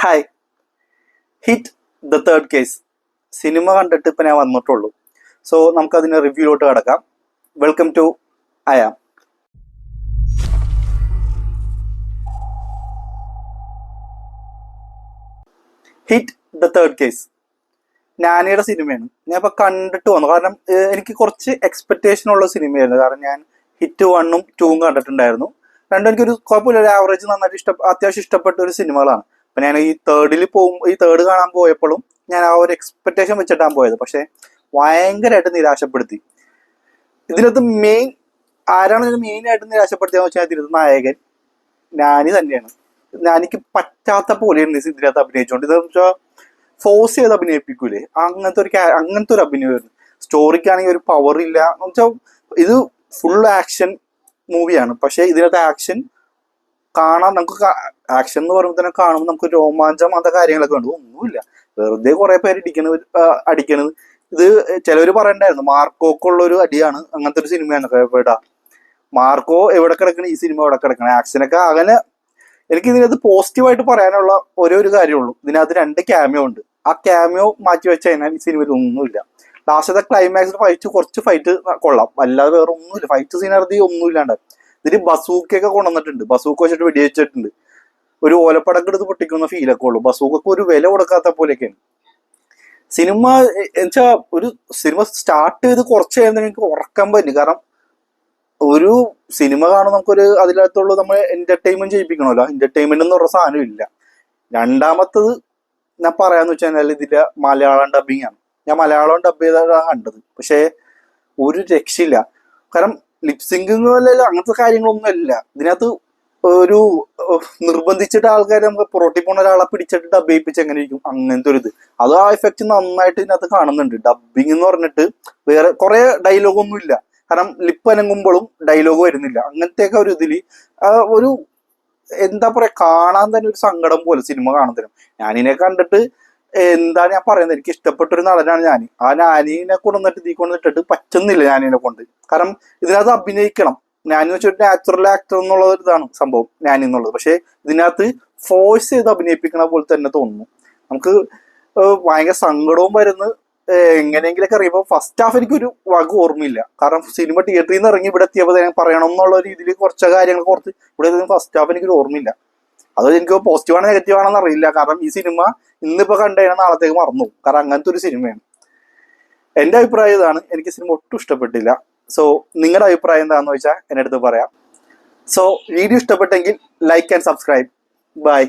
Hi. Hit the third case സിനിമ കണ്ടിട്ട് ഇപ്പം ഞാൻ വന്നിട്ടുള്ളൂ. സോ നമുക്കതിന് റിവ്യൂലോട്ട് കിടക്കാം. വെൽക്കം ടു അയാം. ഹിറ്റ് ദ തേർഡ് കേസ് നാനിയുടെ സിനിമയാണ്. ഞാൻ ഇപ്പം കണ്ടിട്ട് വന്നു. കാരണം എനിക്ക് കുറച്ച് എക്സ്പെക്റ്റേഷൻ ഉള്ള സിനിമയായിരുന്നു. കാരണം ഞാൻ ഹിറ്റ് 1ഉം 2ഉം കണ്ടിട്ടുണ്ടായിരുന്നു. രണ്ടും എനിക്കൊരു കുഴപ്പമില്ല, ഒരു ആവറേജ് നന്നായിട്ട് അത്യാവശ്യം ഇഷ്ടപ്പെട്ട ഒരു സിനിമകളാണ്. അപ്പം ഞാൻ ഈ തേർഡ് കാണാൻ പോയപ്പോഴും ഞാൻ ആ ഒരു എക്സ്പെക്റ്റേഷൻ വെച്ചിട്ടാണ് പോയത്. പക്ഷെ ഭയങ്കരമായിട്ട് നിരാശപ്പെടുത്തി. ഇതിനകത്ത് ആരാണ് ഇതിന് മെയിനായിട്ട് നിരാശപ്പെടുത്തിയെന്ന് വെച്ചാൽ ഇതിനകത്ത് നായകൻ നാനി തന്നെയാണ്. നാനിക്ക് പറ്റാത്ത പോലെയാണ് ഇതിനകത്ത് അഭിനയിച്ചുകൊണ്ട്. ഇതെന്ന് വെച്ചാൽ ഫോഴ്സ് ചെയ്ത് അഭിനയിപ്പിക്കൂലേ, അങ്ങനത്തെ ഒരു അഭിനയമായിരുന്നു. സ്റ്റോറിക്കാണെങ്കിൽ ഒരു പവർ ഇല്ല എന്ന് വെച്ചാൽ ഇത് ഫുൾ ആക്ഷൻ മൂവിയാണ്. പക്ഷെ ഇതിനകത്ത് ആക്ഷൻ കാണാൻ നമുക്ക് ആക്ഷൻ എന്ന് പറയുമ്പോൾ തന്നെ കാണുമ്പോൾ നമുക്ക് രോമാഞ്ചം അങ്ങനത്തെ കാര്യങ്ങളൊക്കെ ഉണ്ട്. ഒന്നുമില്ല, വെറുതെ കുറെ പേര് അടിക്കണത്. ഇത് ചിലവർ പറയണ്ടായിരുന്നു മാർക്കോക്കുള്ള ഒരു അടിയാണ്, അങ്ങനത്തെ ഒരു സിനിമയാണ്. എവിടാ മാർക്കോ എവിടെ കിടക്കണം, ഈ സിനിമ എവിടെ കിടക്കണം? ആക്ഷനൊക്കെ അങ്ങനെ. എനിക്ക് ഇതിനകത്ത് പോസിറ്റീവായിട്ട് പറയാനുള്ള ഒരു കാര്യമുള്ളൂ, ഇതിനകത്ത് 2 ക്യാമിയോ ഉണ്ട്. ആ ക്യാമിയോ മാറ്റി വെച്ച് കഴിഞ്ഞാൽ ഈ സിനിമയിൽ ഒന്നുമില്ല. ലാസ്റ്റത്തെ ക്ലൈമാക്സിൽ കുറച്ച് ഫൈറ്റ് കൊള്ളാം, അല്ലാതെ വേറെ ഒന്നുമില്ല. ഫൈറ്റ് സീനറി ഒന്നുമില്ലാണ്ട് ഇതിന് ബസൂക്കൊക്കെ കൊണ്ടുവന്നിട്ടുണ്ട്. ബസൂക്ക വെച്ചിട്ട് വെടിവെച്ചിട്ടുണ്ട്. ഒരു ഓലപ്പടക്കം എടുത്ത് പൊട്ടിക്കുന്ന ഫീലൊക്കെ ഉള്ളു. ബസൂക്കൊക്കെ ഒരു വില കൊടുക്കാത്ത പോലെയൊക്കെയാണ് സിനിമ. എന്നുവെച്ചാൽ ഒരു സിനിമ സ്റ്റാർട്ട് ചെയ്ത് കുറച്ച് കഴിയുമ്പോൾ എനിക്ക് ഉറക്കാൻ പറ്റും. കാരണം ഒരു സിനിമ കാണുമ്പോൾ നമുക്കൊരു അതിനകത്തുള്ള നമ്മൾ എന്റർടൈൻമെന്റ് ചെയ്യിപ്പിക്കണമല്ലോ. എന്റർടൈൻമെന്റ് എന്ന് പറഞ്ഞ സാധനം ഇല്ല. രണ്ടാമത്തത് ഞാൻ പറയാന്ന് വെച്ച് കഴിഞ്ഞാൽ ഇതിന്റെ മലയാളം ഡബിങ് ആണ്. ഞാൻ മലയാളം ഡബ് ചെയ്താണ് കണ്ടത്. പക്ഷെ ഒരു രക്ഷയില്ല. കാരണം ലിപ്സിംഗിങ് അങ്ങനത്തെ കാര്യങ്ങളൊന്നും അല്ല ഇതിനകത്ത്. ഒരു നിർബന്ധിച്ചിട്ട് ആൾക്കാർ നമുക്ക് പുറത്തി പോകുന്ന ഒരാളെ പിടിച്ചിട്ട് ഡബ് ചെയ്യിപ്പിച്ച് എങ്ങനെ ഇരിക്കും, അങ്ങനത്തെ ഒരു ഇത്. അത് ആ എഫക്റ്റ് നന്നായിട്ട് ഇതിനകത്ത് കാണുന്നുണ്ട്. ഡബിങ് എന്ന് പറഞ്ഞിട്ട് വേറെ കുറെ ഡയലോഗൊന്നും ഇല്ല. കാരണം ലിപ്പ് അനങ്ങുമ്പോഴും ഡയലോഗ് വരുന്നില്ല. അങ്ങനത്തെയൊക്കെ ഒരു ഇതില് ഒരു എന്താ പറയാ, കാണാൻ തന്നെ ഒരു സങ്കടം പോലെ സിനിമ കാണുന്നതിനും. ഞാനിനെ കണ്ടിട്ട് എന്താ ഞാൻ പറയുന്നത്, എനിക്ക് ഇഷ്ടപ്പെട്ട ഒരു നടനാണ് ഞാൻ. ആ നാനിനെ കൊണ്ടുവന്നിട്ട് ഇതിൽ കൊണ്ടിട്ടിട്ട് പറ്റുന്നില്ല നാനിനെ കൊണ്ട്. കാരണം ഇതിനകത്ത് അഭിനയിക്കണം. നാനി വെച്ചൊരു നാച്ചുറൽ ആക്ടർ എന്നുള്ള ഒരു ഇതാണ് സംഭവം നാനി എന്നുള്ളത്. പക്ഷെ ഇതിനകത്ത് ഫോഴ്സ് ചെയ്ത് അഭിനയിപ്പിക്കണ പോലെ തന്നെ തോന്നുന്നു. നമുക്ക് ഭയങ്കര സങ്കടവും വരുന്നു. എങ്ങനെയെങ്കിലൊക്കെ അറിയുമ്പോൾ ഫസ്റ്റ് ഹാഫ് എനിക്കൊരു വക ഓർമ്മയില്ല. കാരണം സിനിമ തിയേറ്ററിൽ നിന്ന് ഇറങ്ങി ഇവിടെ എത്തിയപ്പോൾ പറയണം എന്നുള്ള രീതിയിൽ കുറച്ച് കാര്യങ്ങൾ കുറച്ച് ഇവിടെ ഫസ്റ്റ് ഹാഫ് എനിക്കൊരു ഓർമ്മയില്ല. അത് എനിക്ക് പോസിറ്റീവാണോ നെഗറ്റീവാണെന്ന് അറിയില്ല. കാരണം ഈ സിനിമ ഇന്നിപ്പോ കണ്ടുകഴിഞ്ഞാൽ നാളത്തേക്ക് മറന്നു. കാരണം അങ്ങനത്തെ ഒരു സിനിമയാണ്. എന്റെ അഭിപ്രായം ഇതാണ്. എനിക്ക് സിനിമ ഒട്ടും ഇഷ്ടപ്പെട്ടില്ല. സോ നിങ്ങളുടെ അഭിപ്രായം എന്താണെന്ന് വെച്ചാൽ എന്റെ അടുത്ത് പറയാം. സോ വീഡിയോ ഇഷ്ടപ്പെട്ടെങ്കിൽ ലൈക്ക് ആൻഡ് സബ്സ്ക്രൈബ്. ബൈ.